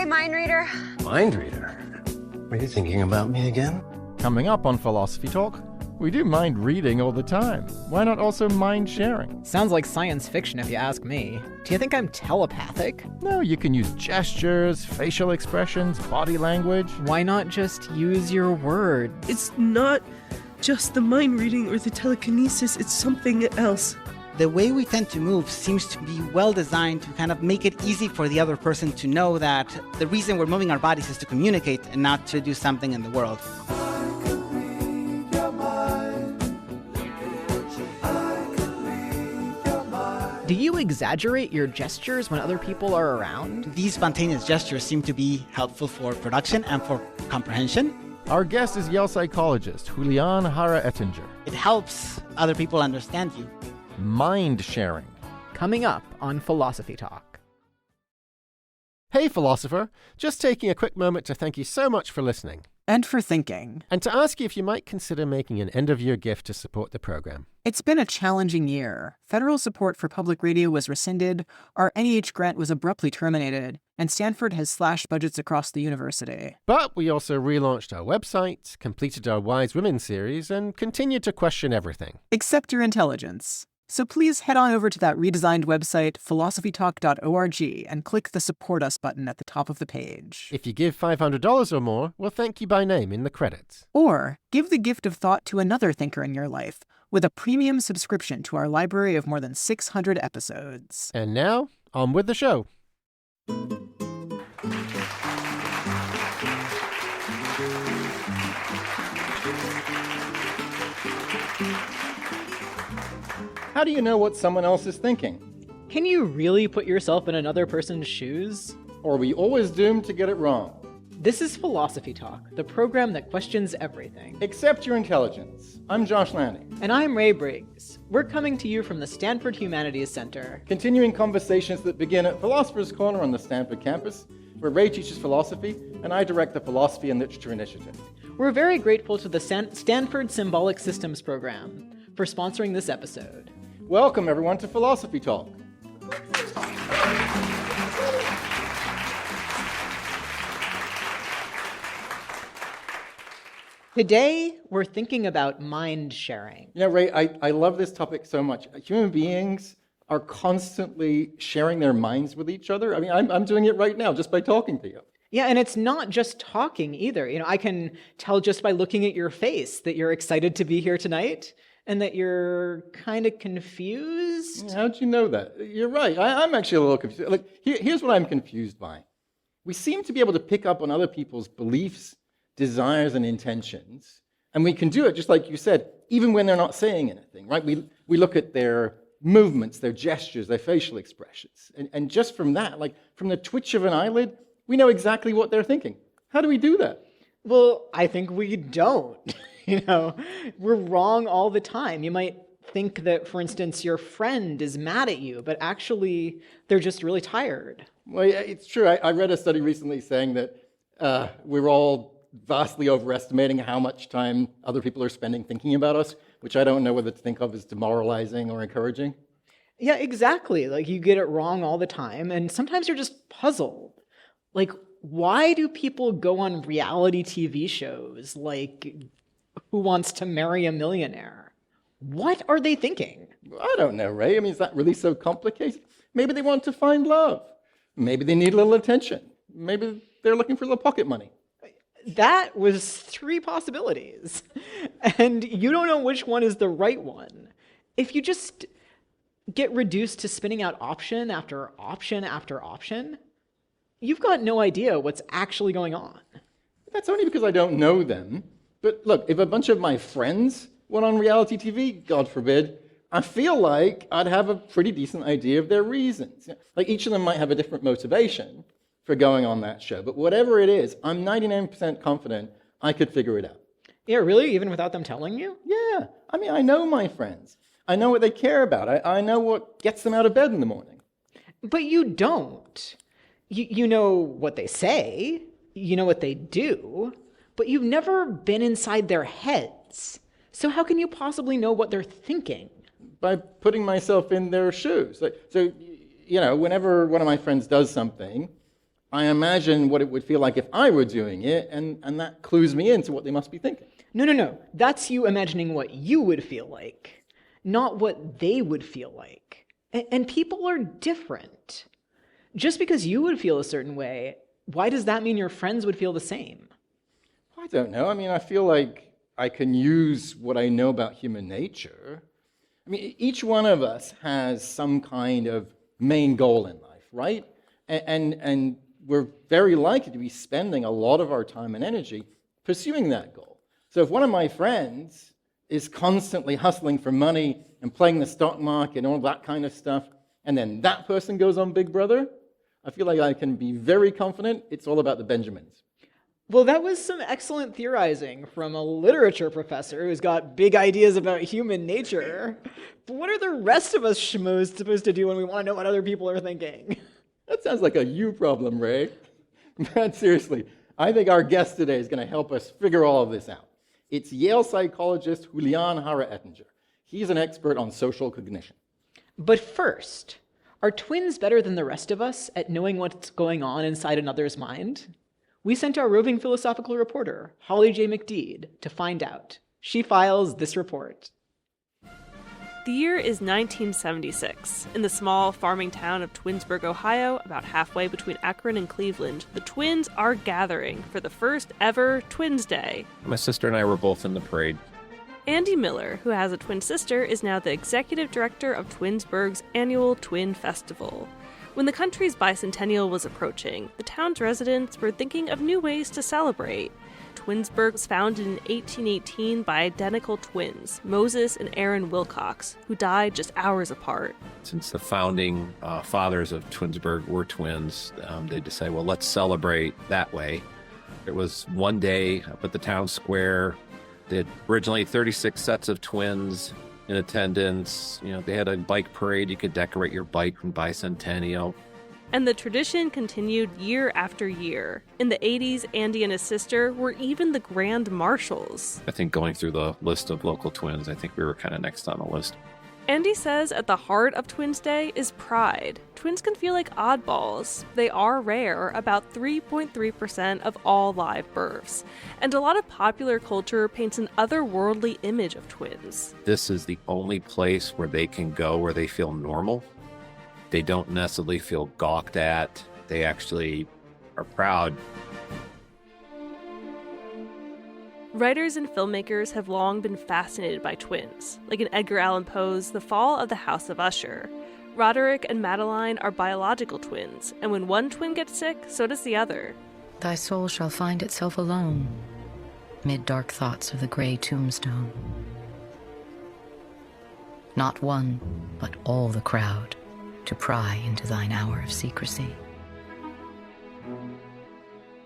Hey, mind reader. Mind reader? Were you thinking about me again? Coming up on Philosophy Talk, we do mind reading all the time. Why not also mind sharing? Sounds like science fiction if you ask me. Do you think I'm telepathic? No, you can use gestures, facial expressions, body language. Why not just use your words? It's not just the mind reading or the telekinesis, it's something else. The way we tend to move seems to be well designed to kind of make it easy for the other person to know that the reason we're moving our bodies is to communicate and not to do something in the world. Do you exaggerate your gestures when other people are around? These spontaneous gestures seem to be helpful for production and for comprehension. Our guest is Yale psychologist Julian Jara-Ettinger. It helps other people understand you. Mind sharing. Coming up on Philosophy Talk. Hey, philosopher. Just taking a quick moment to thank you so much for listening. And for thinking. And to ask you if you might consider making an end-of-year gift to support the program. It's been a challenging year. Federal support for public radio was rescinded, our NEH grant was abruptly terminated, and Stanford has slashed budgets across the university. But we also relaunched our website, completed our Wise Women series, and continued to question everything. Except your intelligence. So please head on over to that redesigned website, philosophytalk.org, and click the Support Us button at the top of the page. If you give $500 or more, we'll thank you by name in the credits. Or give the gift of thought to another thinker in your life with a premium subscription to our library of more than 600 episodes. And now, on with the show. How do you know what someone else is thinking? Can you really put yourself in another person's shoes? Or are we always doomed to get it wrong? This is Philosophy Talk, the program that questions everything. Except your intelligence. I'm Josh Lanning. And I'm Ray Briggs. We're coming to you from the Stanford Humanities Center. Continuing conversations that begin at Philosopher's Corner on the Stanford campus, where Ray teaches philosophy and I direct the Philosophy and Literature Initiative. We're very grateful to the Stanford Symbolic Systems program for sponsoring this episode. Welcome, everyone, to Philosophy Talk. Today, we're thinking about mind sharing. Yeah, Ray, I love this topic so much. Human beings are constantly sharing their minds with each other. I mean, I'm doing it right now just by talking to you. Yeah, and it's not just talking either. You know, I can tell just by looking at your face that you're excited to be here tonight and that you're kind of confused. How'd you know that? You're right. I'm actually a little confused. Look, here's what I'm confused by. We seem to be able to pick up on other people's beliefs, desires, and intentions, and we can do it, just like you said, even when they're not saying anything, right? We look at their movements, their gestures, their facial expressions, and just from that, like from the twitch of an eyelid, we know exactly what they're thinking. How do we do that? Well, I think we don't. You know, we're wrong all the time. You might think that, for instance, your friend is mad at you, but actually they're just really tired. Well, yeah, it's true. I read a study recently saying that we're all vastly overestimating how much time other people are spending thinking about us, which I don't know whether to think of as demoralizing or encouraging. Yeah, exactly. Like, you get it wrong all the time, and sometimes you're just puzzled. Like, why do people go on reality TV shows like Who Wants to Marry a Millionaire? What are they thinking? I don't know, Ray. I mean, is that really so complicated? Maybe they want to find love. Maybe they need a little attention. Maybe they're looking for a little pocket money. That was 3 possibilities. And you don't know which one is the right one. If you just get reduced to spinning out option after option after option, you've got no idea what's actually going on. That's only because I don't know them. But look, if a bunch of my friends went on reality TV, God forbid, I feel like I'd have a pretty decent idea of their reasons. Like, each of them might have a different motivation for going on that show. But whatever it is, I'm 99% confident I could figure it out. Yeah, really? Even without them telling you? Yeah. I mean, I know my friends. I know what they care about. I know what gets them out of bed in the morning. But you don't. You know what they say. You know what they do. But you've never been inside their heads. So how can you possibly know what they're thinking? By putting myself in their shoes. So, you know, whenever one of my friends does something, I imagine what it would feel like if I were doing it, and that clues me into what they must be thinking. No. That's you imagining what you would feel like, not what they would feel like. And people are different. Just because you would feel a certain way, why does that mean your friends would feel the same? I don't know. I mean, I feel like I can use what I know about human nature. I mean, each one of us has some kind of main goal in life, right? And we're very likely to be spending a lot of our time and energy pursuing that goal. So if one of my friends is constantly hustling for money and playing the stock market and all that kind of stuff, and then that person goes on Big Brother, I feel like I can be very confident it's all about the Benjamins. Well, that was some excellent theorizing from a literature professor who's got big ideas about human nature. But what are the rest of us schmoes supposed to do when we want to know what other people are thinking? That sounds like a you problem, Ray. But seriously, I think our guest today is going to help us figure all of this out. It's Yale psychologist Julian Jara-Ettinger. He's an expert on social cognition. But first, are twins better than the rest of us at knowing what's going on inside another's mind? We sent our roving philosophical reporter, Holly J. McDeed, to find out. She files this report. The year is 1976. In the small farming town of Twinsburg, Ohio, about halfway between Akron and Cleveland, the twins are gathering for the first ever Twins Day. My sister and I were both in the parade. Andy Miller, who has a twin sister, is now the executive director of Twinsburg's annual Twin Festival. When the country's bicentennial was approaching, the town's residents were thinking of new ways to celebrate. Twinsburg was founded in 1818 by identical twins, Moses and Aaron Wilcox, who died just hours apart. Since the founding fathers of Twinsburg were twins, they decided, well, let's celebrate that way. It was one day up at the town square. They had originally 36 sets of twins in attendance. You know, they had a bike parade. You could decorate your bike from bicentennial. And the tradition continued year after year. In the 80s, Andy and his sister were even the grand marshals. I think going through the list of local twins, I think we were kind of next on the list. Andy says at the heart of Twins Day is pride. Twins can feel like oddballs. They are rare, about 3.3% of all live births. And a lot of popular culture paints an otherworldly image of twins. This is the only place where they can go where they feel normal. They don't necessarily feel gawked at. They actually are proud. Writers and filmmakers have long been fascinated by twins, like in Edgar Allan Poe's The Fall of the House of Usher. Roderick and Madeline are biological twins, and when one twin gets sick, so does the other. Thy soul shall find itself alone, mid dark thoughts of the gray tombstone. Not one, but all the crowd, to pry into thine hour of secrecy.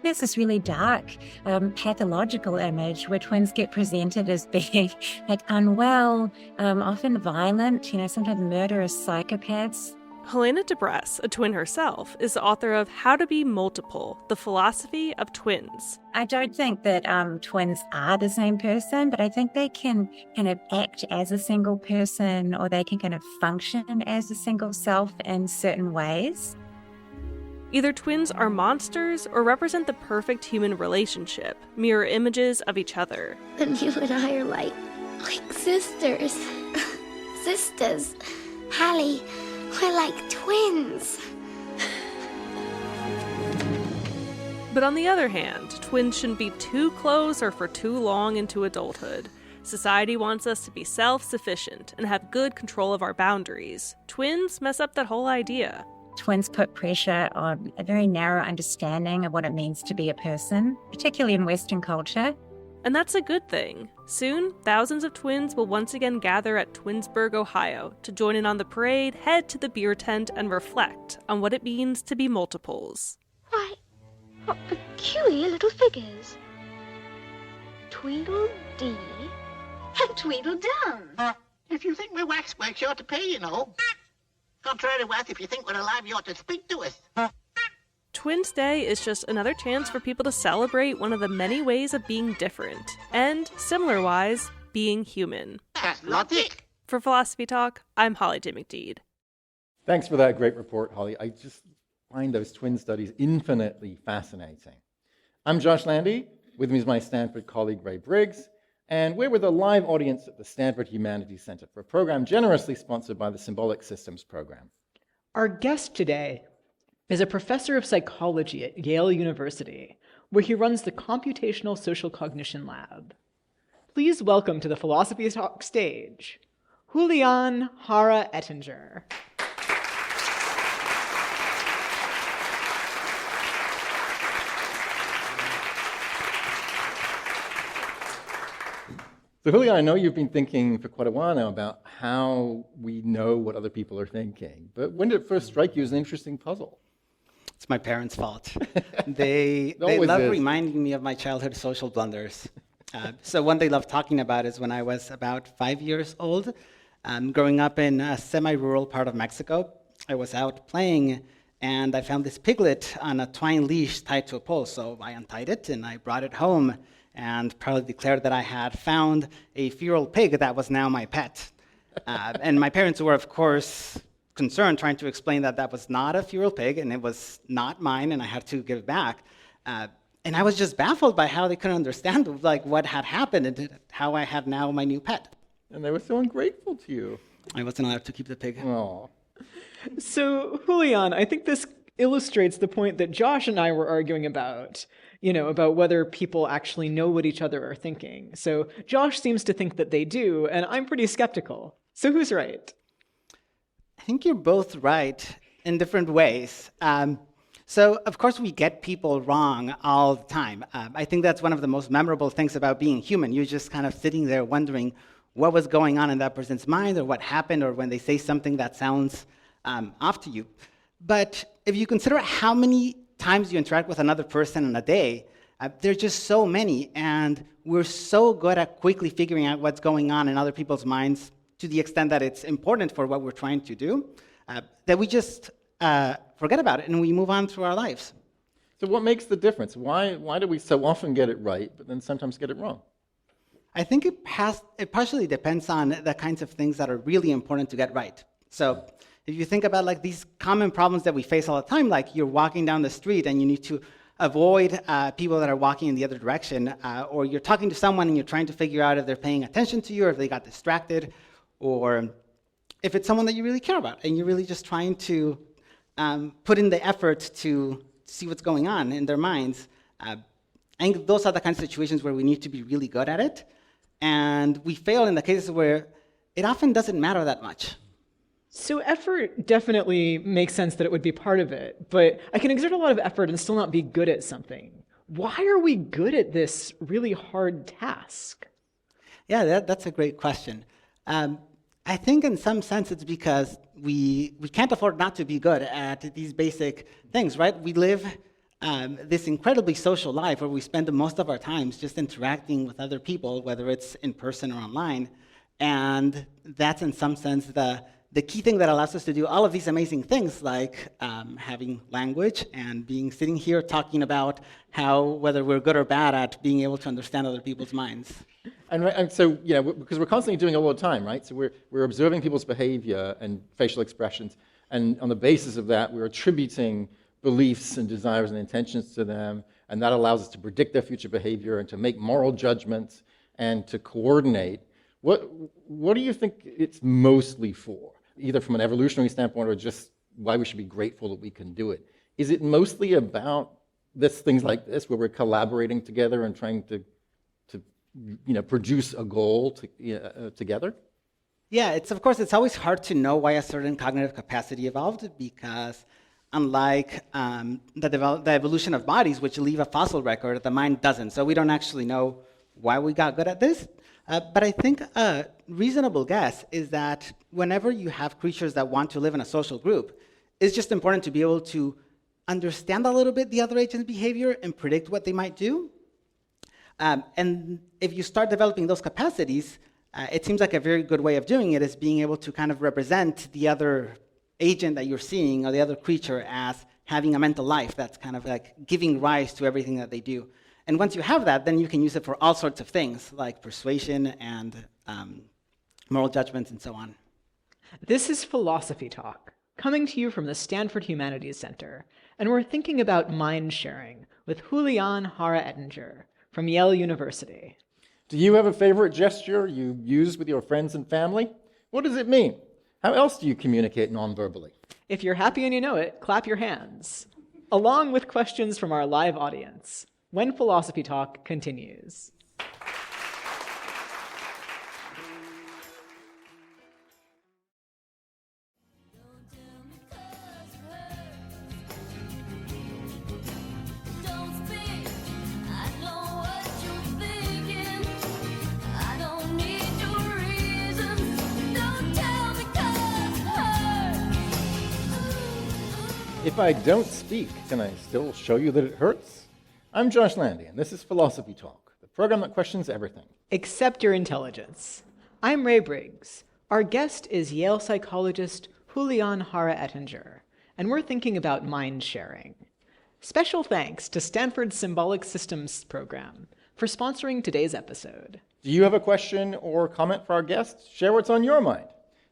There's this really dark, pathological image where twins get presented as being like unwell, often violent, sometimes murderous psychopaths. Helena DeBress, a twin herself, is the author of How to Be Multiple, The Philosophy of Twins. I don't think that twins are the same person, but I think they can kind of act as a single person, or they can kind of function as a single self in certain ways. Either twins are monsters or represent the perfect human relationship, mirror images of each other. And you and I are like sisters. Sisters. Hallie, we're like twins. But on the other hand, twins shouldn't be too close or for too long into adulthood. Society wants us to be self-sufficient and have good control of our boundaries. Twins mess up that whole idea. Twins put pressure on a very narrow understanding of what it means to be a person, particularly in Western culture. And that's a good thing. Soon, thousands of twins will once again gather at Twinsburg, Ohio, to join in on the parade, head to the beer tent, and reflect on what it means to be multiples. Why, what peculiar little figures. Tweedledee and Tweedledum. If you think we're waxworks, you ought to pay, you know. Contrary to us, if you think we're alive, you ought to speak to us. Twins Day is just another chance for people to celebrate one of the many ways of being different, and, similar-wise, being human. That's logic. For Philosophy Talk, I'm Holly J. McDeed. Thanks for that great report, Holly. find those twin studies infinitely fascinating. I'm Josh Landy. With me is my Stanford colleague, Ray Briggs, and we're with a live audience at the Stanford Humanities Center for a program generously sponsored by the Symbolic Systems program. Our guest today is a professor of psychology at Yale University, where he runs the Computational Social Cognition Lab. Please welcome to the Philosophy Talk stage, Julian Jara-Ettinger. So Julian, I know you've been thinking for quite a while now about how we know what other people are thinking, but when did it first strike you as an interesting puzzle? It's my parents' fault. They love reminding me of my childhood social blunders. So one they love talking about is when I was about 5 years old, growing up in a semi-rural part of Mexico. I was out playing, and I found this piglet on a twine leash tied to a pole. So I untied it, and I brought it home, and proudly declared that I had found a feral pig that was now my pet. And my parents were, of course, concerned, trying to explain that that was not a feral pig, and it was not mine, and I had to give it back. And I was just baffled by how they couldn't understand what had happened and how I had now my new pet. And they were so ungrateful to you. I wasn't allowed to keep the pig. Oh. So, Julian, I think this illustrates the point that Josh and I were arguing about, about whether people actually know what each other are thinking. So Josh seems to think that they do, and I'm pretty skeptical. So who's right? I think you're both right in different ways. So, of course, we get people wrong all the time. I think that's one of the most memorable things about being human. You're just kind of sitting there wondering what was going on in that person's mind, or what happened, or when they say something that sounds off to you. But if you consider how many times you interact with another person in a day, there are just so many, and we're so good at quickly figuring out what's going on in other people's minds to the extent that it's important for what we're trying to do, that we just forget about it and we move on through our lives. So what makes the difference? Why do we so often get it right, but then sometimes get it wrong? I think it partially depends on the kinds of things that are really important to get right. So if you think about these common problems that we face all the time, like you're walking down the street and you need to avoid people that are walking in the other direction, or you're talking to someone and you're trying to figure out if they're paying attention to you or if they got distracted, or if it's someone that you really care about and you're really just trying to put in the effort to see what's going on in their minds. I think those are the kinds of situations where we need to be really good at it. And we fail in the cases where it often doesn't matter that much. So effort definitely makes sense that it would be part of it, but I can exert a lot of effort and still not be good at something. Why are we good at this really hard task? Yeah, that's a great question. I think in some sense it's because we can't afford not to be good at these basic things, right? We live this incredibly social life where we spend most of our time just interacting with other people, whether it's in person or online. And that's in some sense the key thing that allows us to do all of these amazing things, like having language and sitting here talking about whether we're good or bad at being able to understand other people's minds. And so, because we're constantly doing it all the time, right? So we're observing people's behavior and facial expressions, and on the basis of that, we're attributing beliefs and desires and intentions to them, and that allows us to predict their future behavior and to make moral judgments and to coordinate. What do you think it's mostly for? Either from an evolutionary standpoint or just why we should be grateful that we can do it. Is it mostly about things like this, where we're collaborating together and trying to produce a goal together? Yeah, of course, it's always hard to know why a certain cognitive capacity evolved, because unlike the evolution of bodies, which leave a fossil record, the mind doesn't. So we don't actually know why we got good at this. But I think a reasonable guess is that whenever you have creatures that want to live in a social group, it's just important to be able to understand a little bit the other agent's behavior and predict what they might do. And if you start developing those capacities, it seems like a very good way of doing it is being able to kind of represent the other agent that you're seeing or the other creature as having a mental life that's kind of like giving rise to everything that they do. And once you have that, then you can use it for all sorts of things, like persuasion and moral judgments and so on. This is Philosophy Talk, coming to you from the Stanford Humanities Center and we're thinking about mind sharing with Julian Jara-Ettinger from Yale University. Do you have a favorite gesture you use with your friends and family? What does it mean? How else do you communicate non-verbally? If you're happy and you know it, clap your hands. Along with questions from our live audience, when Philosophy Talk continues. If I don't speak, can I still show you that it hurts? I'm Josh Landy, and this is Philosophy Talk, the program that questions everything. Except your intelligence. I'm Ray Briggs. Our guest is Yale psychologist Julian Jara-Ettinger, and we're thinking about mind sharing. Special thanks to Stanford's Symbolic Systems program for sponsoring today's episode. Do you have a question or comment for our guest? Share what's on your mind.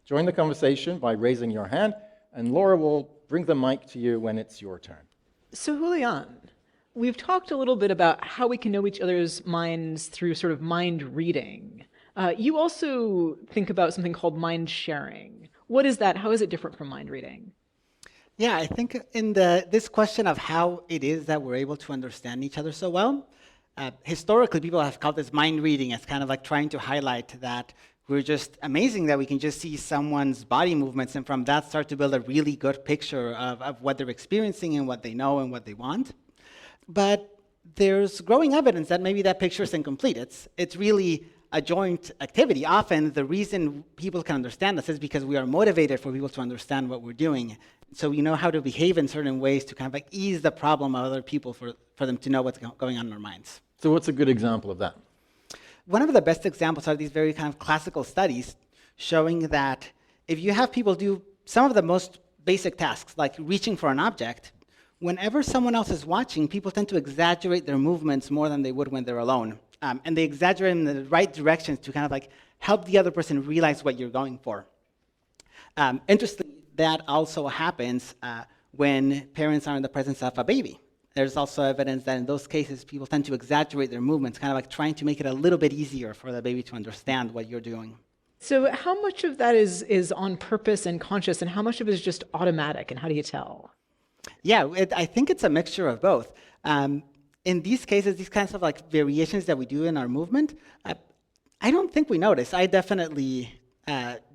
Join the conversation by raising your hand, and Laura will bring the mic to you when it's your turn. So Julian, we've talked a little bit about how we can know each other's minds through sort of mind reading. You also think about something called mind sharing. What is that? How is it different from mind reading? Yeah, I think in this question of how it is that we're able to understand each other so well, historically people have called this mind reading as kind of like trying to highlight that we're just amazing that we can just see someone's body movements and from that start to build a really good picture of what they're experiencing and what they know and what they want. But there's growing evidence that maybe that picture is incomplete. It's really a joint activity. Often the reason people can understand us is because we are motivated for people to understand what we're doing. So we know how to behave in certain ways to kind of like ease the problem of other people for them to know what's going on in their minds. So what's a good example of that? One of the best examples are these very kind of classical studies showing that if you have people do some of the most basic tasks, like reaching for an object, whenever someone else is watching, people tend to exaggerate their movements more than they would when they're alone. And they exaggerate in the right directions to kind of like help the other person realize what you're going for. Interestingly, that also happens when parents are in the presence of a baby. There's also evidence that in those cases, people tend to exaggerate their movements, kind of like trying to make it a little bit easier for the baby to understand what you're doing. So how much of that is on purpose and conscious, and how much of it is just automatic, and how do you tell? Yeah, I think it's a mixture of both. In these cases, these kinds of like variations that we do in our movement, I don't think we notice. I definitely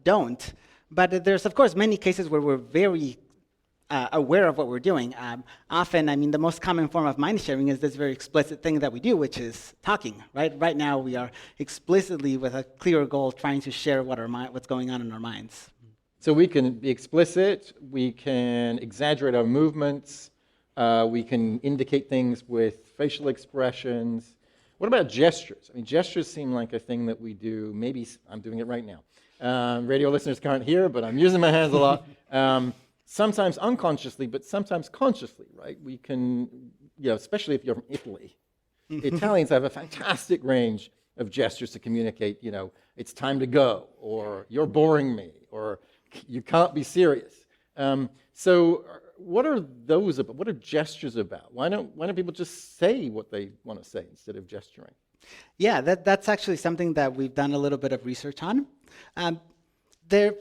don't. But there's, of course, many cases where we're very aware of what we're doing. Often, I mean, the most common form of mind sharing is this very explicit thing that we do, which is talking, right? Right now, we are explicitly, with a clear goal, trying to share what's going on in our minds. So we can be explicit, we can exaggerate our movements, we can indicate things with facial expressions. What about gestures? I mean, gestures seem like a thing that we do. Maybe I'm doing it right now. Radio listeners can't hear, but I'm using my hands a lot. Sometimes unconsciously, but sometimes consciously, right? We can, especially if you're from Italy. Italians have a fantastic range of gestures to communicate, it's time to go, or you're boring me, or you can't be serious. So what are those about? What are gestures about? Why don't people just say what they want to say instead of gesturing? Yeah, that's actually something that we've done a little bit of research on.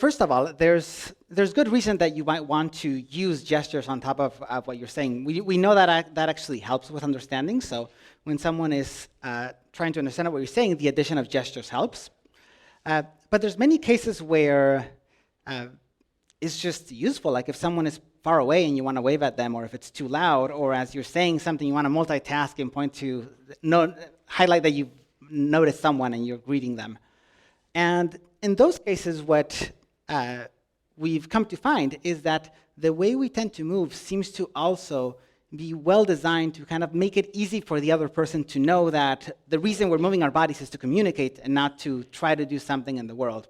First of all, there's good reason that you might want to use gestures on top of what you're saying. We know that actually helps with understanding. So when someone is trying to understand what you're saying, the addition of gestures helps. But there's many cases where it's just useful. Like if someone is far away and you want to wave at them, or if it's too loud, or as you're saying something, you want to multitask and point to highlight that you've noticed someone and you're greeting them. And in those cases, what we've come to find is that the way we tend to move seems to also be well designed to kind of make it easy for the other person to know that the reason we're moving our bodies is to communicate and not to try to do something in the world.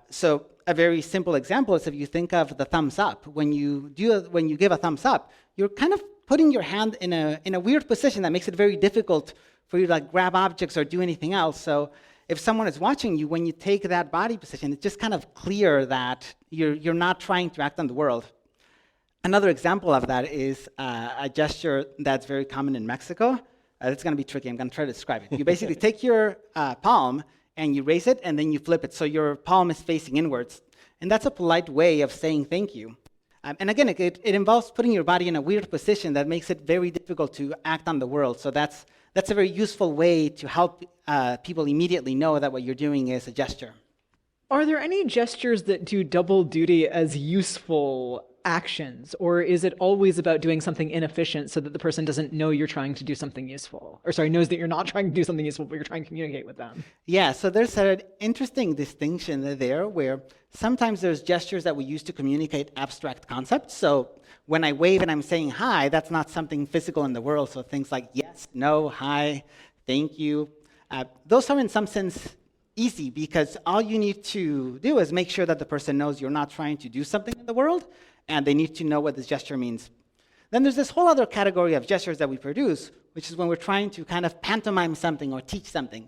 So a very simple example is if you think of the thumbs up. When you give a thumbs up, you're kind of putting your hand in a weird position that makes it very difficult for you to like grab objects or do anything else. So if someone is watching you, when you take that body position, it's just kind of clear that you're not trying to act on the world. Another example of that is a gesture that's very common in Mexico. It's going to be tricky. I'm going to try to describe it. You basically take your palm and you raise it, and then you flip it so your palm is facing inwards. And that's a polite way of saying thank you. And again, it involves putting your body in a weird position that makes it very difficult to act on the world. So that's a very useful way to help people immediately know that what you're doing is a gesture. Are there any gestures that do double duty as useful actions, or is it always about doing something inefficient so that the person doesn't know you're trying to do something useful? Or sorry, knows that you're not trying to do something useful, but you're trying to communicate with them? Yeah, so there's an interesting distinction there where sometimes there's gestures that we use to communicate abstract concepts. So when I wave and I'm saying hi, that's not something physical in the world. So things like yes, no, hi, thank you. Those are in some sense easy because all you need to do is make sure that the person knows you're not trying to do something in the world, and they need to know what this gesture means. Then there's this whole other category of gestures that we produce, which is when we're trying to kind of pantomime something or teach something.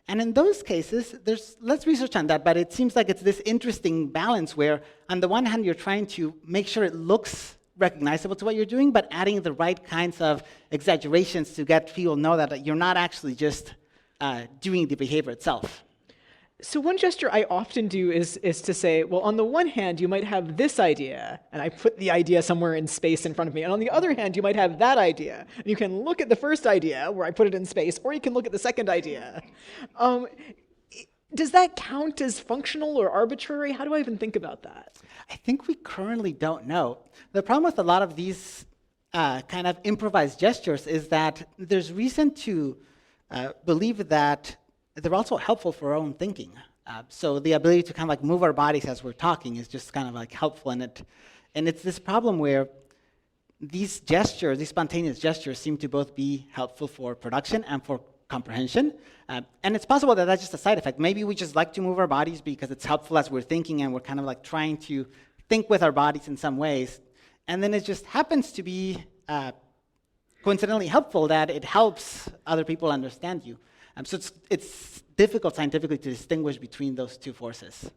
And in those cases, there's less research on that, but it seems like it's this interesting balance where, on the one hand, you're trying to make sure it looks recognizable to what you're doing, but adding the right kinds of exaggerations to get people to know that you're not actually just doing the behavior itself. So one gesture I often do is to say, well, on the one hand, you might have this idea, and I put the idea somewhere in space in front of me. And on the other hand, you might have that idea. And you can look at the first idea, where I put it in space, or you can look at the second idea. Does that count as functional or arbitrary? How do I even think about that? I think we currently don't know. The problem with a lot of these kind of improvised gestures is that there's reason to believe that they're also helpful for our own thinking. So the ability to kind of like move our bodies as we're talking is just kind of like helpful in it. And it's this problem where these gestures, these spontaneous gestures, seem to both be helpful for production and for comprehension. And it's possible that that's just a side effect. Maybe we just like to move our bodies because it's helpful as we're thinking and we're kind of like trying to think with our bodies in some ways. And then it just happens to be coincidentally helpful that it helps other people understand you. So it's difficult scientifically to distinguish between those two forces.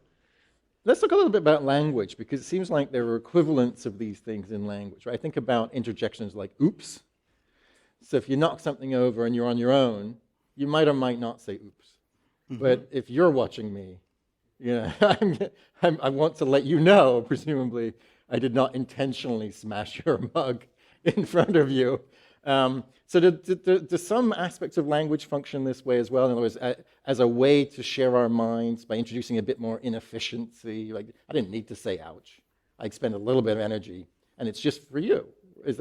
Let's talk a little bit about language, because it seems like there are equivalents of these things in language. Right? I think about interjections like oops. So if you knock something over and you're on your own, you might or might not say oops. Mm-hmm. But if you're watching me, you know, I want to let you know, presumably, I did not intentionally smash your mug in front of you. So do some aspects of language function this way as well? In other words, as a way to share our minds by introducing a bit more inefficiency? Like, I didn't need to say ouch. I expend a little bit of energy, and it's just for you. Is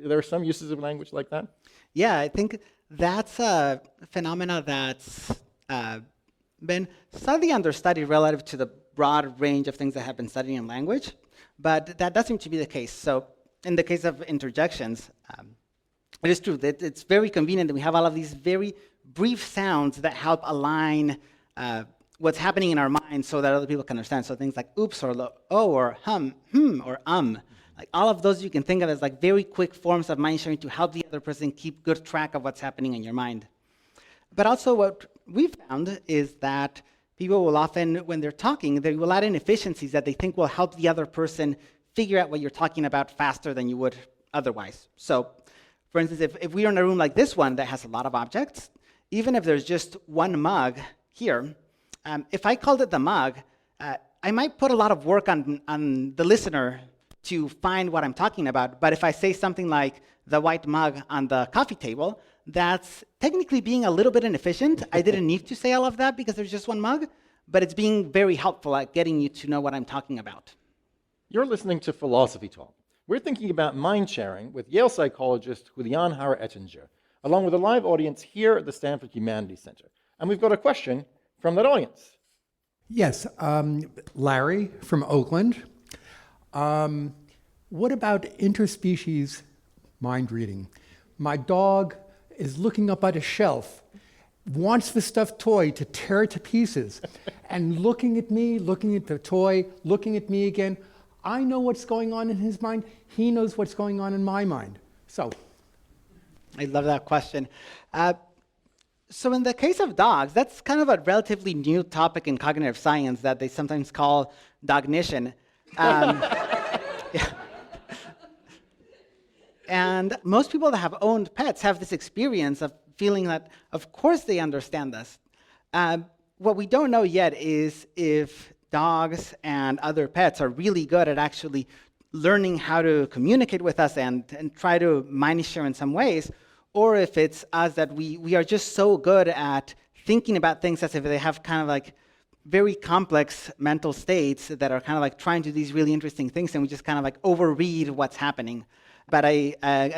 there some uses of language like that? Yeah, I think that's a phenomena that's been slightly understudied relative to the broad range of things that have been studied in language, but that does seem to be the case. So in the case of interjections, it is true that it's very convenient that we have all of these very brief sounds that help align what's happening in our minds so that other people can understand. So things like oops or oh or or like all of those you can think of as like very quick forms of mind sharing to help the other person keep good track of what's happening in your mind. But also what we found is that people will often, when they're talking, they will add in efficiencies that they think will help the other person figure out what you're talking about faster than you would otherwise. So for instance, if we are in a room like this one that has a lot of objects, even if there's just one mug here, if I called it the mug, I might put a lot of work on the listener to find what I'm talking about. But if I say something like the white mug on the coffee table, that's technically being a little bit inefficient. I didn't need to say all of that because there's just one mug, but it's being very helpful at getting you to know what I'm talking about. You're listening to Philosophy Talk. We're thinking about mind sharing with Yale psychologist Julian Jara-Ettinger, along with a live audience here at the Stanford Humanities Center. And we've got a question from that audience. Yes, Larry from Oakland. What about interspecies mind reading? My dog is looking up at a shelf, wants the stuffed toy to tear it to pieces, and looking at me, looking at the toy, looking at me again. I know what's going on in his mind. He knows what's going on in my mind. So, I love that question. So in the case of dogs, that's kind of a relatively new topic in cognitive science that they sometimes call dognition. And most people that have owned pets have this experience of feeling that, of course, they understand us. What we don't know yet is if dogs and other pets are really good at actually learning how to communicate with us and try to mind share in some ways, or if it's us that we are just so good at thinking about things as if they have kind of like very complex mental states that are kind of like trying to do these really interesting things, and we just kind of like overread what's happening. But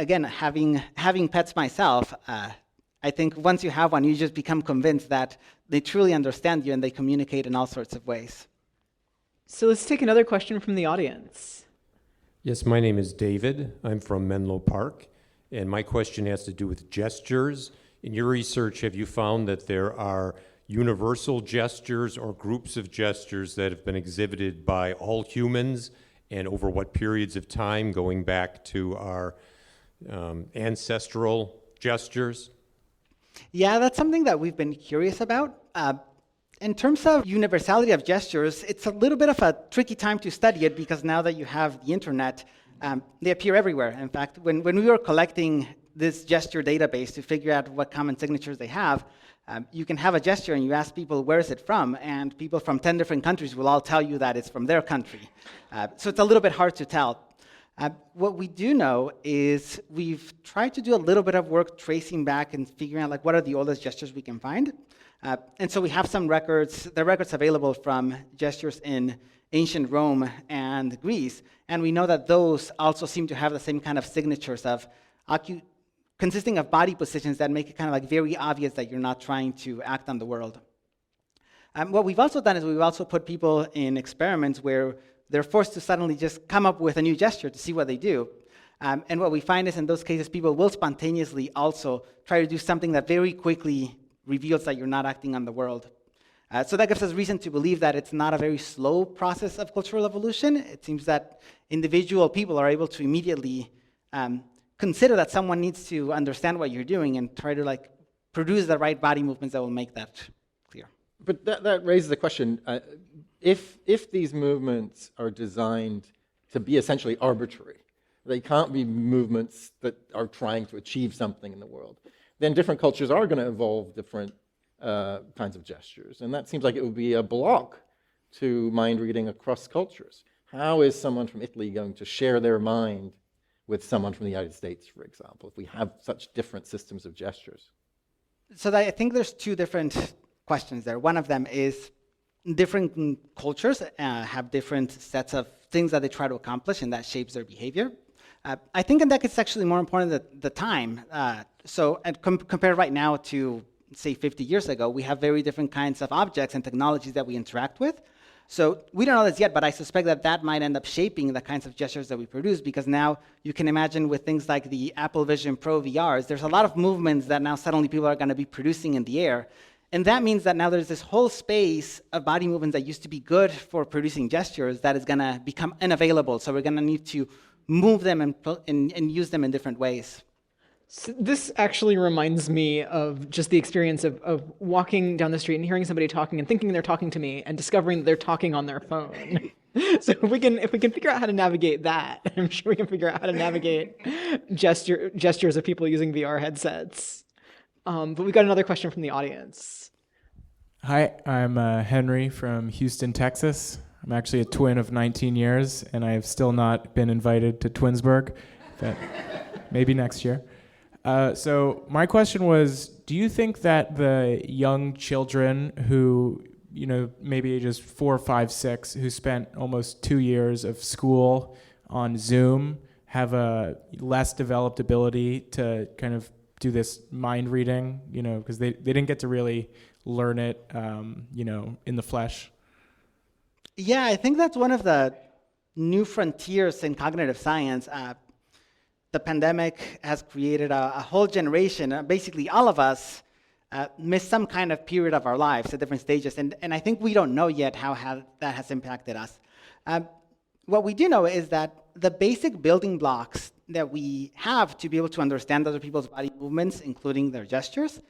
again, having pets myself, I think once you have one, you just become convinced that they truly understand you and they communicate in all sorts of ways. So let's take another question from the audience. Yes, my name is David. I'm from Menlo Park, and my question has to do with gestures. In your research, have you found that there are universal gestures or groups of gestures that have been exhibited by all humans, and over what periods of time, going back to our ancestral gestures? Yeah, that's something that we've been curious about. In terms of universality of gestures, it's a little bit of a tricky time to study it because now that you have the internet, they appear everywhere. In fact, when we were collecting this gesture database to figure out what common signatures they have, you can have a gesture and you ask people, where is it from? And people from 10 different countries will all tell you that it's from their country. So it's a little bit hard to tell. What we do know is we've tried to do a little bit of work tracing back and figuring out like what are the oldest gestures we can find. And so we have some records, the records available from gestures in ancient Rome and Greece, and we know that those also seem to have the same kind of signatures of consisting of body positions that make it kind of like very obvious that you're not trying to act on the world. What we've also done is we've also put people in experiments where they're forced to suddenly just come up with a new gesture to see what they do. And what we find is in those cases, people will spontaneously also try to do something that very quickly reveals that you're not acting on the world. So that gives us reason to believe that it's not a very slow process of cultural evolution. It seems that individual people are able to immediately consider that someone needs to understand what you're doing and try to like produce the right body movements that will make that clear. But that raises the question, if these movements are designed to be essentially arbitrary, they can't be movements that are trying to achieve something in the world, then different cultures are going to evolve different kinds of gestures. And that seems like it would be a block to mind reading across cultures. How is someone from Italy going to share their mind with someone from the United States, for example, if we have such different systems of gestures? So I think there's two different questions there. One of them is different cultures have different sets of things that they try to accomplish, and that shapes their behavior. I think in that it's actually more important the time. So compared right now to, say, 50 years ago, we have very different kinds of objects and technologies that we interact with. So we don't know this yet, but I suspect that that might end up shaping the kinds of gestures that we produce, because now you can imagine with things like the Apple Vision Pro VRs, there's a lot of movements that now suddenly people are going to be producing in the air. And that means that now there's this whole space of body movements that used to be good for producing gestures that is going to become unavailable. So we're going to need to move them and use them in different ways. So this actually reminds me of just the experience of walking down the street and hearing somebody talking and thinking they're talking to me and discovering that they're talking on their phone. So if we can figure out how to navigate that, I'm sure we can figure out how to navigate gestures of people using VR headsets. But we got another question from the audience. Hi, I'm Henry from Houston, Texas. I'm actually a twin of 19 years, and I have still not been invited to Twinsburg, but maybe next year. So my question was, do you think that the young children who, maybe ages 4, 5, 6, who spent almost 2 years of school on Zoom have a less developed ability to kind of do this mind reading, because they didn't get to really learn it, in the flesh? Yeah, I think that's one of the new frontiers in cognitive science. The pandemic has created a whole generation, basically all of us missed some kind of period of our lives at different stages, and I think we don't know yet how that has impacted us. What we do know is that the basic building blocks that we have to be able to understand other people's body movements, including their gestures,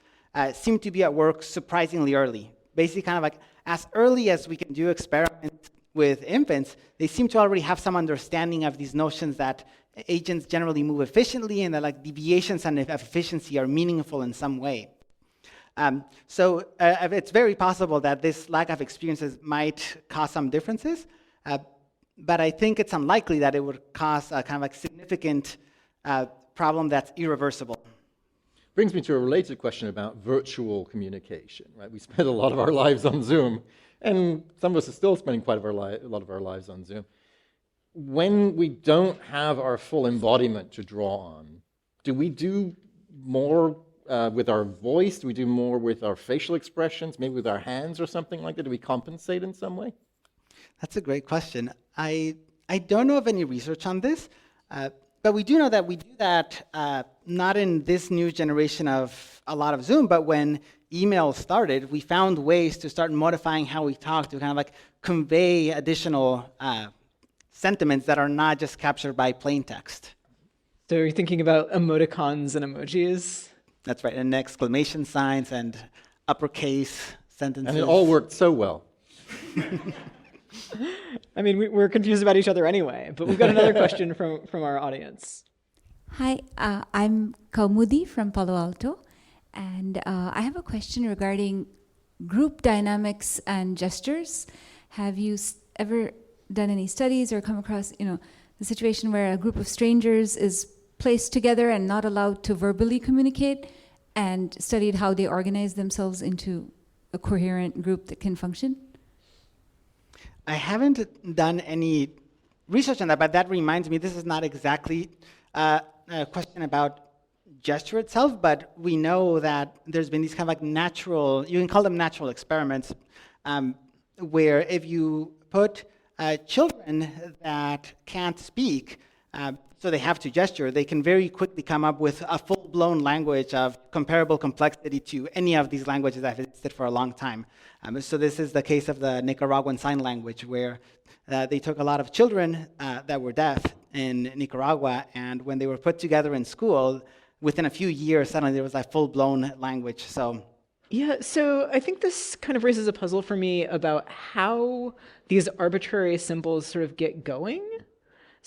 seem to be at work surprisingly early. Basically, kind of like as early as we can do experiments with infants, they seem to already have some understanding of these notions that agents generally move efficiently and that like deviations of efficiency are meaningful in some way. So it's very possible that this lack of experiences might cause some differences, but I think it's unlikely that it would cause a kind of like significant problem that's irreversible. Brings me to a related question about virtual communication, right? We spend a lot of our lives on Zoom, and some of us are still spending quite a lot of our lives on Zoom. When we don't have our full embodiment to draw on, do we do more with our voice? Do we do more with our facial expressions, maybe with our hands or something like that? Do we compensate in some way? That's a great question. I don't know of any research on this, but we do know that we do that not in this new generation of a lot of Zoom, but when email started, we found ways to start modifying how we talk to kind of like convey additional sentiments that are not just captured by plain text. So you're thinking about emoticons and emojis? That's right, and exclamation signs and uppercase sentences. And it all worked so well. I mean, we're confused about each other anyway, but we've got another question from our audience. Hi, I'm Kaumudi from Palo Alto, and I have a question regarding group dynamics and gestures. Have you ever done any studies or come across, the situation where a group of strangers is placed together and not allowed to verbally communicate, and studied how they organize themselves into a coherent group that can function? I haven't done any research on that, but that reminds me, this is not exactly a question about gesture itself, but we know that there's been these kind of like natural, you can call them natural experiments, where if you put children that can't speak, so they have to gesture, they can very quickly come up with a full-blown language of comparable complexity to any of these languages that have existed for a long time. So this is the case of the Nicaraguan Sign Language, where they took a lot of children that were deaf in Nicaragua, and when they were put together in school, within a few years, suddenly there was a full-blown language. Yeah, so I think this kind of raises a puzzle for me about how these arbitrary symbols sort of get going.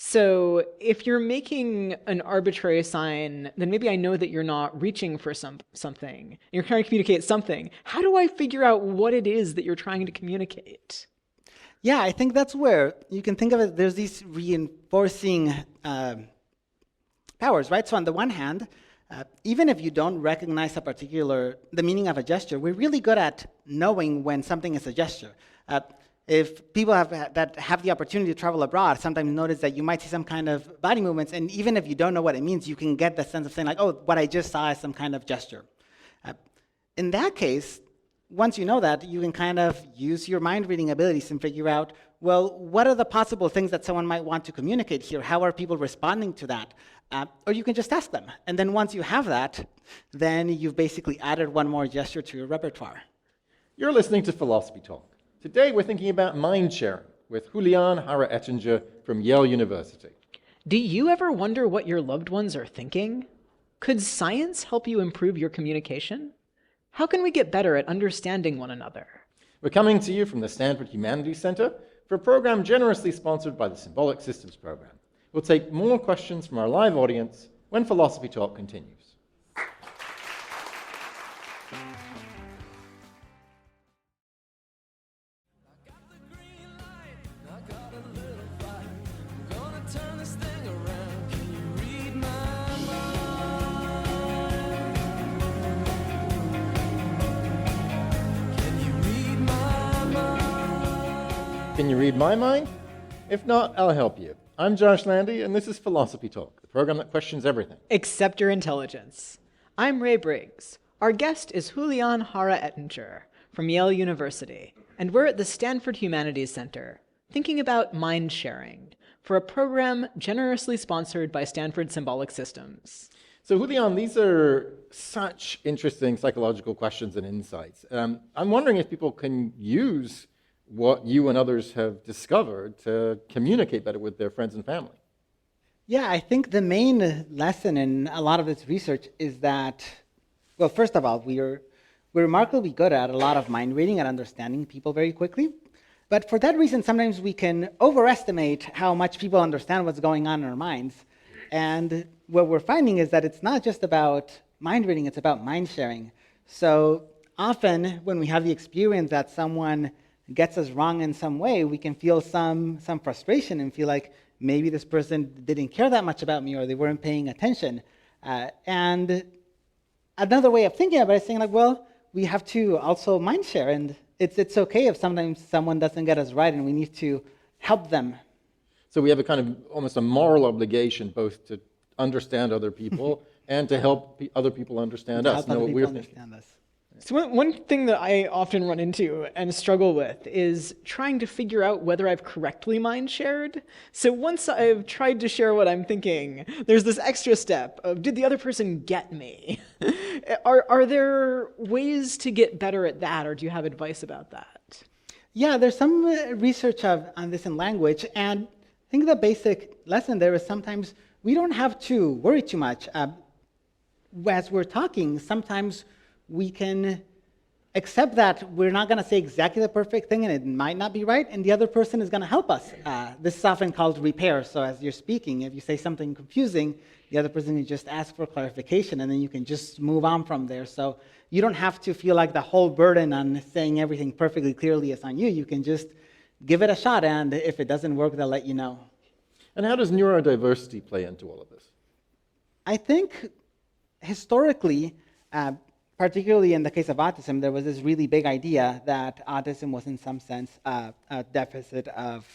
So if you're making an arbitrary sign, then maybe I know that you're not reaching for something. You're trying to communicate something. How do I figure out what it is that you're trying to communicate? Yeah, I think that's where you can think of it, there's these reinforcing powers, right? So on the one hand, even if you don't recognize the meaning of a gesture, we're really good at knowing when something is a gesture. If people that have the opportunity to travel abroad sometimes notice that you might see some kind of body movements, and even if you don't know what it means, you can get the sense of saying like, oh, what I just saw is some kind of gesture. In that case, once you know that, you can kind of use your mind-reading abilities and figure out, well, what are the possible things that someone might want to communicate here? How are people responding to that? Or you can just ask them. And then once you have that, then you've basically added one more gesture to your repertoire. You're listening to Philosophy Talk. Today we're thinking about mind sharing with Julian Jara-Ettinger from Yale University. Do you ever wonder what your loved ones are thinking? Could science help you improve your communication? How can we get better at understanding one another? We're coming to you from the Stanford Humanities Center for a program generously sponsored by the Symbolic Systems Program. We'll take more questions from our live audience when Philosophy Talk continues. Can you read my mind? If not, I'll help you. I'm Josh Landy, and this is Philosophy Talk, the program that questions everything. Except your intelligence. I'm Ray Briggs. Our guest is Julian Jara-Ettinger from Yale University, and we're at the Stanford Humanities Center, thinking about mind sharing for a program generously sponsored by Stanford Symbolic Systems. So Julian, these are such interesting psychological questions and insights. I'm wondering if people can use what you and others have discovered to communicate better with their friends and family. Yeah, I think the main lesson in a lot of this research is that, well, first of all, we're remarkably good at a lot of mind reading and understanding people very quickly. But for that reason, sometimes we can overestimate how much people understand what's going on in our minds. And what we're finding is that it's not just about mind reading, it's about mind sharing. So often when we have the experience that someone gets us wrong in some way, we can feel some frustration and feel like maybe this person didn't care that much about me or they weren't paying attention. And another way of thinking about it is saying like, well, we have to also mind share, and it's okay if sometimes someone doesn't get us right and we need to help them. So we have a kind of almost a moral obligation both to understand other people and to help other people understand us. Know what we're thinking. So one thing that I often run into and struggle with is trying to figure out whether I've correctly mind shared. So once I've tried to share what I'm thinking, there's this extra step of, did the other person get me? Are there ways to get better at that, or do you have advice about that? Yeah, there's some research on this in language, and I think the basic lesson there is sometimes we don't have to worry too much. As we're talking, sometimes we can accept that we're not going to say exactly the perfect thing and it might not be right, and the other person is going to help us. This is often called repair. So as you're speaking, if you say something confusing, the other person can just ask for clarification, and then you can just move on from there. So you don't have to feel like the whole burden on saying everything perfectly clearly is on you. You can just give it a shot, and if it doesn't work, they'll let you know. And how does neurodiversity play into all of this? I think historically, particularly in the case of autism, there was this really big idea that autism was in some sense a deficit of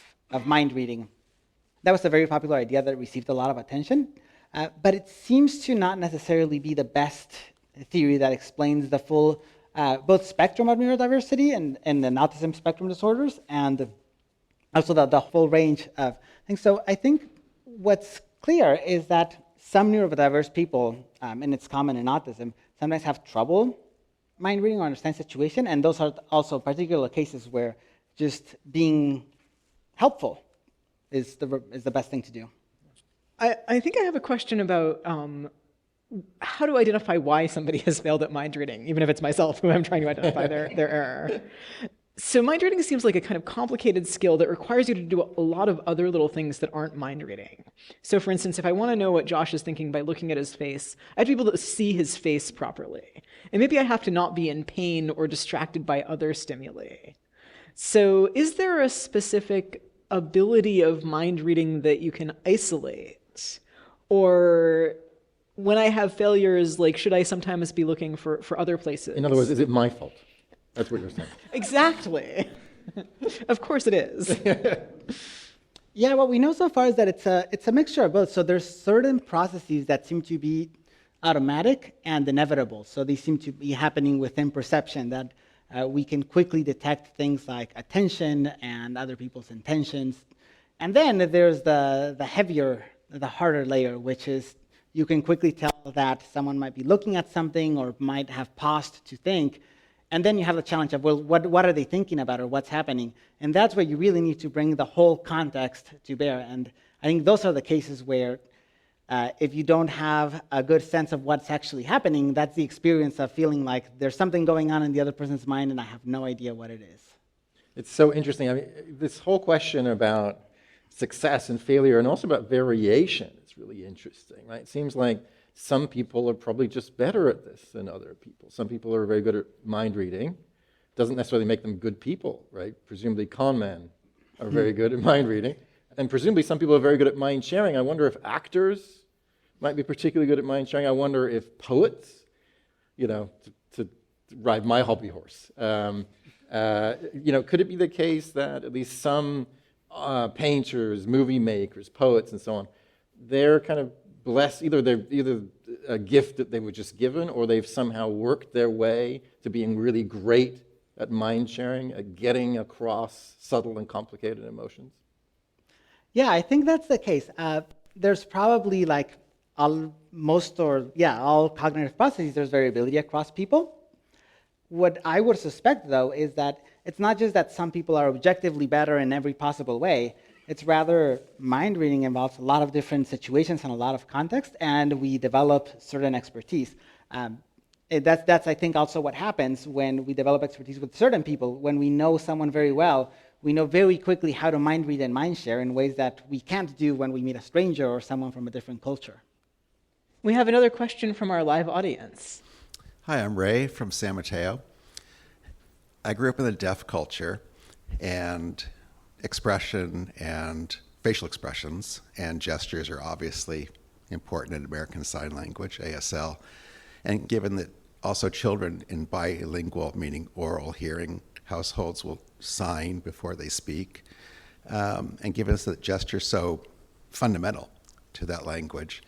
mind reading. That was a very popular idea that received a lot of attention, but it seems to not necessarily be the best theory that explains the full both spectrum of neurodiversity and the autism spectrum disorders, and also the full range of things. So I think what's clear is that some neurodiverse people, and it's common in autism, sometimes have trouble mind reading or understand situation, and those are also particular cases where just being helpful is the best thing to do. I think I have a question about how to identify why somebody has failed at mind reading, even if it's myself who I'm trying to identify their error. So mind reading seems like a kind of complicated skill that requires you to do a lot of other little things that aren't mind reading. So for instance, if I want to know what Josh is thinking by looking at his face, I have to be able to see his face properly. And maybe I have to not be in pain or distracted by other stimuli. So is there a specific ability of mind reading that you can isolate? Or when I have failures, like, should I sometimes be looking for other places? In other words, is it my fault? That's what you're saying. Exactly. Of course it is. Yeah, what we know so far is that it's a mixture of both. So there's certain processes that seem to be automatic and inevitable. So they seem to be happening within perception, that we can quickly detect things like attention and other people's intentions. And then there's the heavier, the harder layer, which is you can quickly tell that someone might be looking at something or might have paused to think. And then you have the challenge of, well, what are they thinking about or what's happening? And that's where you really need to bring the whole context to bear. And I think those are the cases where if you don't have a good sense of what's actually happening, that's the experience of feeling like there's something going on in the other person's mind and I have no idea what it is. It's so interesting. I mean, this whole question about success and failure and also about variation is really interesting, right? It seems like some people are probably just better at this than other people. Some people are very good at mind reading. Doesn't necessarily make them good people, right? Presumably con men are very good at mind reading. And presumably some people are very good at mind sharing. I wonder if actors might be particularly good at mind sharing. I wonder if poets, to ride my hobby horse, could it be the case that at least some painters, movie makers, poets, and so on, they're kind of blessed, either a gift that they were just given, or they've somehow worked their way to being really great at mind sharing, at getting across subtle and complicated emotions? Yeah, I think that's the case. There's probably all cognitive processes, there's variability across people. What I would suspect, though, is that it's not just that some people are objectively better in every possible way. It's rather mind reading involves a lot of different situations and a lot of context, and we develop certain expertise. That's I think, also what happens when we develop expertise with certain people. When we know someone very well, we know very quickly how to mind read and mind share in ways that we can't do when we meet a stranger or someone from a different culture. We have another question from our live audience. Hi, I'm Ray from San Mateo. I grew up in the deaf culture, and expression and facial expressions and gestures are obviously important in American Sign Language, ASL. And given that also children in bilingual, meaning oral hearing households, will sign before they speak, and given that gesture is so fundamental to that language,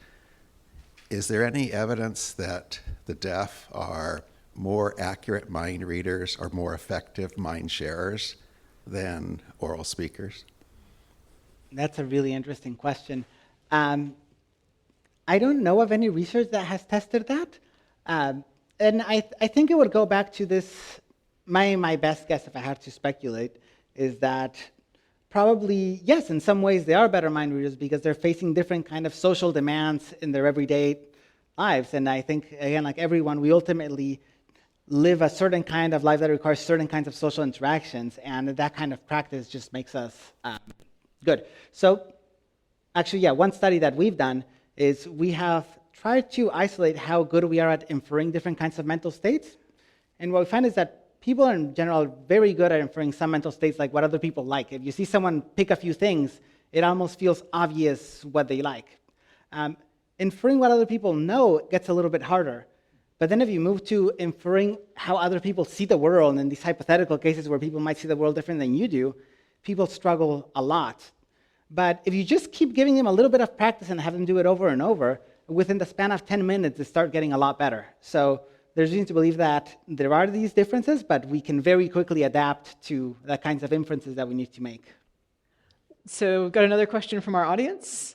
is there any evidence that the deaf are more accurate mind readers or more effective mind sharers than oral speakers? That's a really interesting question. I don't know of any research that has tested that. And I think it would go back to this, my best guess, if I had to speculate, is that probably, yes, in some ways they are better mind readers because they're facing different kind of social demands in their everyday lives. And I think, again, like everyone, we ultimately live a certain kind of life that requires certain kinds of social interactions, and that kind of practice just makes us good. So actually, yeah, one study that we've done is we have tried to isolate how good we are at inferring different kinds of mental states. And what we find is that people in general are very good at inferring some mental states, like what other people like. If you see someone pick a few things, it almost feels obvious what they like. Inferring what other people know gets a little bit harder. But then if you move to inferring how other people see the world, and in these hypothetical cases where people might see the world different than you do, people struggle a lot. But if you just keep giving them a little bit of practice and have them do it over and over, within the span of 10 minutes, they start getting a lot better. So there's reason to believe that there are these differences, but we can very quickly adapt to the kinds of inferences that we need to make. So we've got another question from our audience.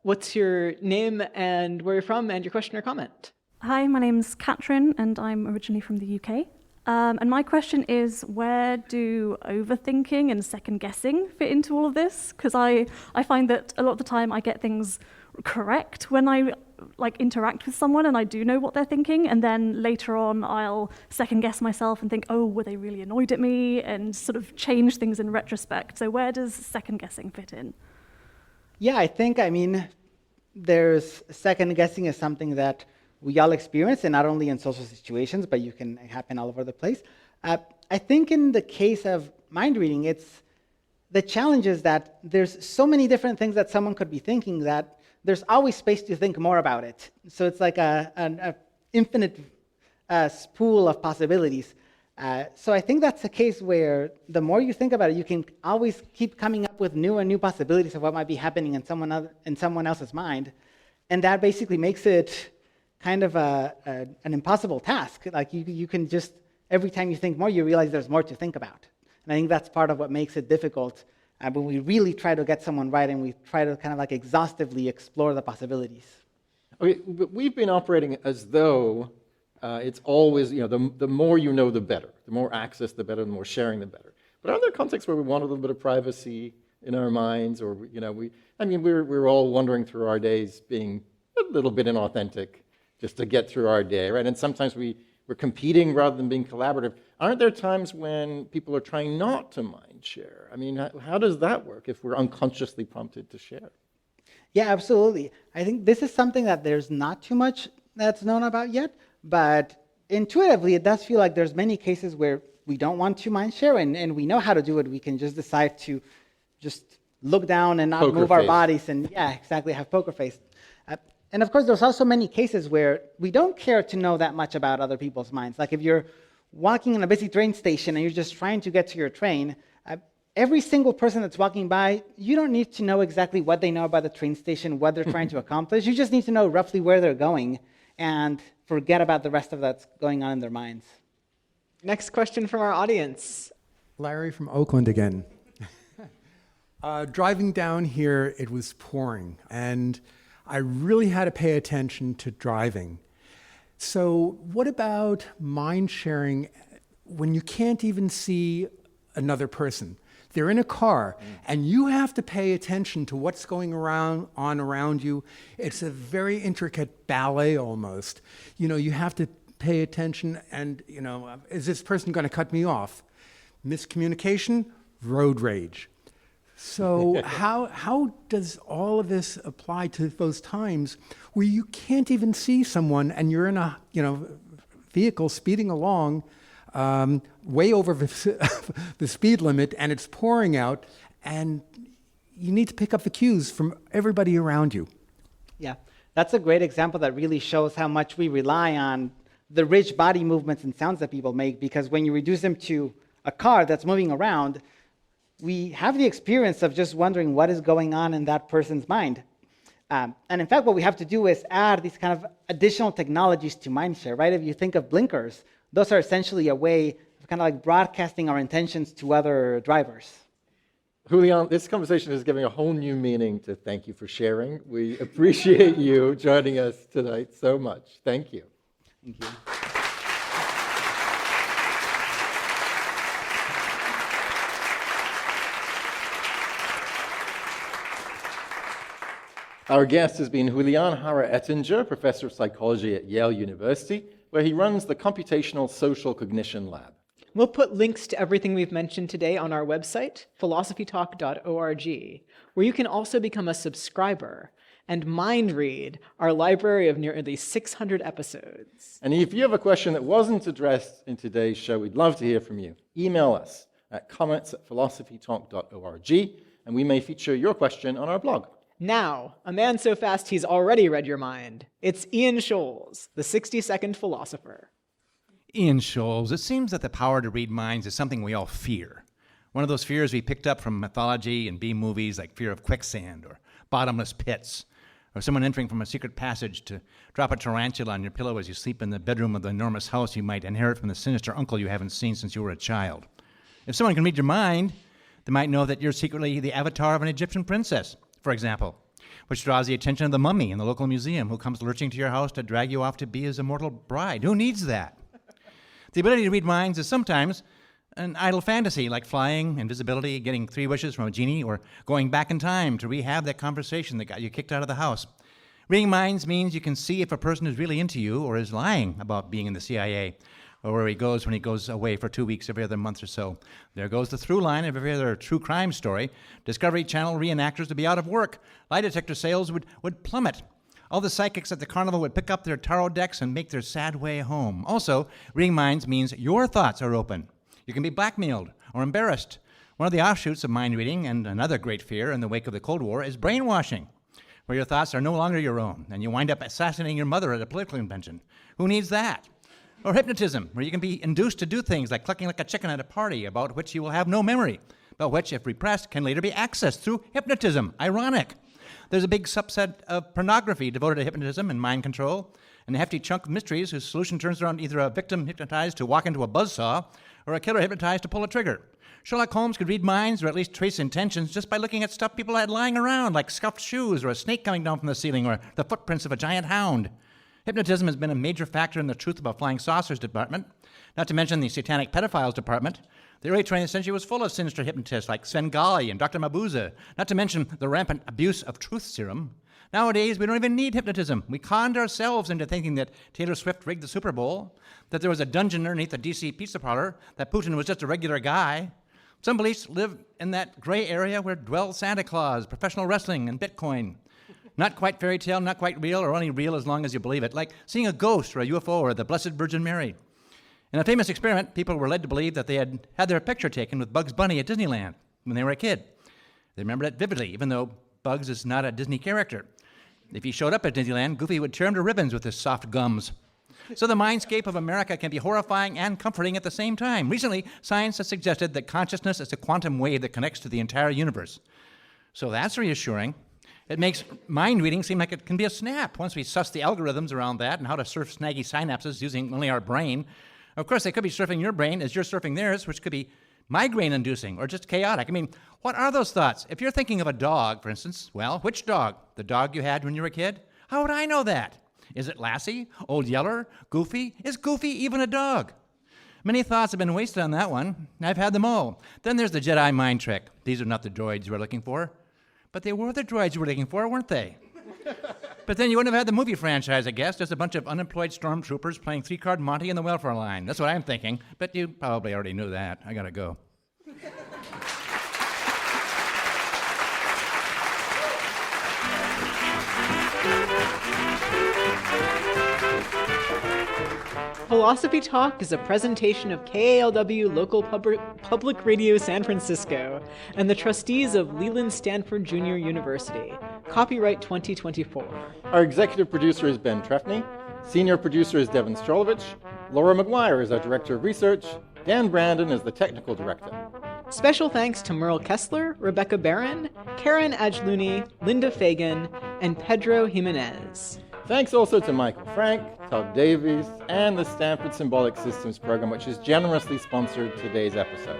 What's your name and where you're from, and your question or comment? Hi, my name's Catherine, and I'm originally from the UK. And my question is, where do overthinking and second guessing fit into all of this? Because I find that a lot of the time I get things correct when I interact with someone and I do know what they're thinking, and then later on I'll second guess myself and think, oh, were they really annoyed at me, and sort of change things in retrospect. So where does second guessing fit in? Yeah, I mean, there's second guessing is something that we all experience, and not only in social situations, but it can happen all over the place. I think in the case of mind reading, it's the challenge is that there's so many different things that someone could be thinking that there's always space to think more about it. So it's like an infinite pool of possibilities. So I think that's a case where the more you think about it, you can always keep coming up with new and new possibilities of what might be happening in someone else's mind. And that basically makes it kind of an impossible task. Like you can just, every time you think more, you realize there's more to think about. And I think that's part of what makes it difficult when we really try to get someone right and we try to kind of like exhaustively explore the possibilities. Okay, but we've been operating as though it's always, the more you know, the better. The more access, the better. The more sharing, the better. But are there contexts where we want a little bit of privacy in our minds, or we're all wandering through our days being a little bit inauthentic just to get through our day, right? And sometimes we're competing rather than being collaborative. Aren't there times when people are trying not to mind share? I mean, how does that work if we're unconsciously prompted to share? Yeah, absolutely. I think this is something that there's not too much that's known about yet, but intuitively it does feel like there's many cases where we don't want to mind share, and we know how to do it. We can just decide to just look down and not move our bodies and, yeah, exactly, have poker face. And of course, there's also many cases where we don't care to know that much about other people's minds. Like if you're walking in a busy train station and you're just trying to get to your train, every single person that's walking by, you don't need to know exactly what they know about the train station, what they're trying to accomplish. You just need to know roughly where they're going and forget about the rest of that's going on in their minds. Next question from our audience. Larry from Oakland again. Driving down here, it was pouring, and I really had to pay attention to driving. So what about mind sharing when you can't even see another person? They're in a car, and you have to pay attention to what's going on around you. It's a very intricate ballet almost. You have to pay attention and, is this person going to cut me off? Miscommunication? road rage. So how does all of this apply to those times where you can't even see someone and you're in a vehicle speeding along way over the speed limit and it's pouring out and you need to pick up the cues from everybody around you? Yeah, that's a great example that really shows how much we rely on the rich body movements and sounds that people make, because when you reduce them to a car that's moving around, we have the experience of just wondering what is going on in that person's mind. And in fact, what we have to do is add these kind of additional technologies to mindshare, right? If you think of blinkers, those are essentially a way of kind of like broadcasting our intentions to other drivers. Julian, this conversation is giving a whole new meaning to thank you for sharing. We appreciate you joining us tonight so much. Thank you. Thank you. Our guest has been Julian Jara-Ettinger, professor of psychology at Yale University, where he runs the Computational Social Cognition Lab. We'll put links to everything we've mentioned today on our website, philosophytalk.org, where you can also become a subscriber and mind read our library of nearly 600 episodes. And if you have a question that wasn't addressed in today's show, we'd love to hear from you. Email us at comments@philosophytalk.org, and we may feature your question on our blog. Now, a man so fast he's already read your mind. It's Ian Scholes, the 60-second philosopher. Ian Scholes, it seems that the power to read minds is something we all fear. One of those fears we picked up from mythology and B-movies, like fear of quicksand or bottomless pits, or someone entering from a secret passage to drop a tarantula on your pillow as you sleep in the bedroom of the enormous house you might inherit from the sinister uncle you haven't seen since you were a child. If someone can read your mind, they might know that you're secretly the avatar of an Egyptian princess, for example, which draws the attention of the mummy in the local museum who comes lurching to your house to drag you off to be his immortal bride. Who needs that? The ability to read minds is sometimes an idle fantasy, like flying, invisibility, getting 3 wishes from a genie, or going back in time to rehab that conversation that got you kicked out of the house. Reading minds means you can see if a person is really into you or is lying about being in the CIA, or where he goes when he goes away for 2 weeks every other month or so. There goes the through line of every other true crime story. Discovery Channel reenactors would be out of work. Lie detector sales would plummet. All the psychics at the carnival would pick up their tarot decks and make their sad way home. Also, reading minds means your thoughts are open. You can be blackmailed or embarrassed. One of the offshoots of mind reading, and another great fear in the wake of the Cold War, is brainwashing, where your thoughts are no longer your own, and you wind up assassinating your mother at a political convention. Who needs that? Or hypnotism, where you can be induced to do things like clucking like a chicken at a party about which you will have no memory, but which, if repressed, can later be accessed through hypnotism. Ironic. There's a big subset of pornography devoted to hypnotism and mind control, and a hefty chunk of mysteries whose solution turns around either a victim hypnotized to walk into a buzzsaw or a killer hypnotized to pull a trigger. Sherlock Holmes could read minds or at least trace intentions just by looking at stuff people had lying around, like scuffed shoes or a snake coming down from the ceiling or the footprints of a giant hound. Hypnotism has been a major factor in the Truth About Flying Saucers department, not to mention the Satanic Pedophiles department. The early 20th century was full of sinister hypnotists like Svengali and Dr. Mabuse, not to mention the rampant abuse of truth serum. Nowadays, we don't even need hypnotism. We conned ourselves into thinking that Taylor Swift rigged the Super Bowl, that there was a dungeon underneath the D.C. pizza parlor, that Putin was just a regular guy. Some beliefs live in that gray area where dwell Santa Claus, professional wrestling, and Bitcoin. Not quite fairy tale, not quite real, or only real as long as you believe it, like seeing a ghost or a UFO or the Blessed Virgin Mary. In a famous experiment, people were led to believe that they had had their picture taken with Bugs Bunny at Disneyland when they were a kid. They remembered it vividly, even though Bugs is not a Disney character. If he showed up at Disneyland, Goofy would tear him to ribbons with his soft gums. So the mindscape of America can be horrifying and comforting at the same time. Recently, science has suggested that consciousness is a quantum wave that connects to the entire universe. So that's reassuring. It makes mind reading seem like it can be a snap once we suss the algorithms around that and how to surf snaggy synapses using only our brain. Of course, they could be surfing your brain as you're surfing theirs, which could be migraine-inducing or just chaotic. I mean, what are those thoughts? If you're thinking of a dog, for instance, well, which dog? The dog you had when you were a kid? How would I know that? Is it Lassie? Old Yeller? Goofy? Is Goofy even a dog? Many thoughts have been wasted on that one. I've had them all. Then there's the Jedi mind trick. These are not the droids you were looking for. But they were the droids you were looking for, weren't they? But then you wouldn't have had the movie franchise, I guess. Just a bunch of unemployed stormtroopers playing 3-card Monty in the welfare line. That's what I'm thinking. But you probably already knew that. I gotta go. Philosophy Talk is a presentation of KALW Local Public Radio San Francisco and the trustees of Leland Stanford Junior University. Copyright 2024. Our executive producer is Ben Trefny. Senior producer is Devin Strolovich. Laura McGuire is our director of research. Dan Brandon is the technical director. Special thanks to Merle Kessler, Rebecca Barron, Karen Ajluni, Linda Fagan, and Pedro Jimenez. Thanks also to Michael Frank, Todd Davies, and the Stanford Symbolic Systems program, which has generously sponsored today's episode.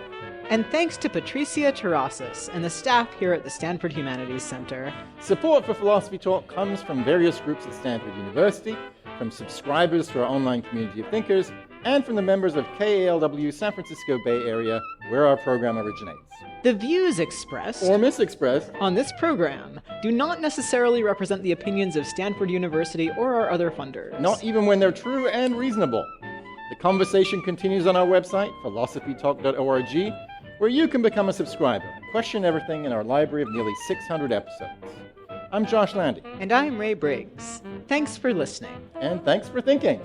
And thanks to Patricia Terrasas and the staff here at the Stanford Humanities Center. Support for Philosophy Talk comes from various groups at Stanford University, from subscribers to our online community of thinkers, and from the members of KALW San Francisco Bay Area, where our program originates. The views expressed or misexpressed on this program do not necessarily represent the opinions of Stanford University or our other funders. Not even when they're true and reasonable. The conversation continues on our website, philosophytalk.org, where you can become a subscriber and question everything in our library of nearly 600 episodes. I'm Josh Landy. And I'm Ray Briggs. Thanks for listening. And thanks for thinking.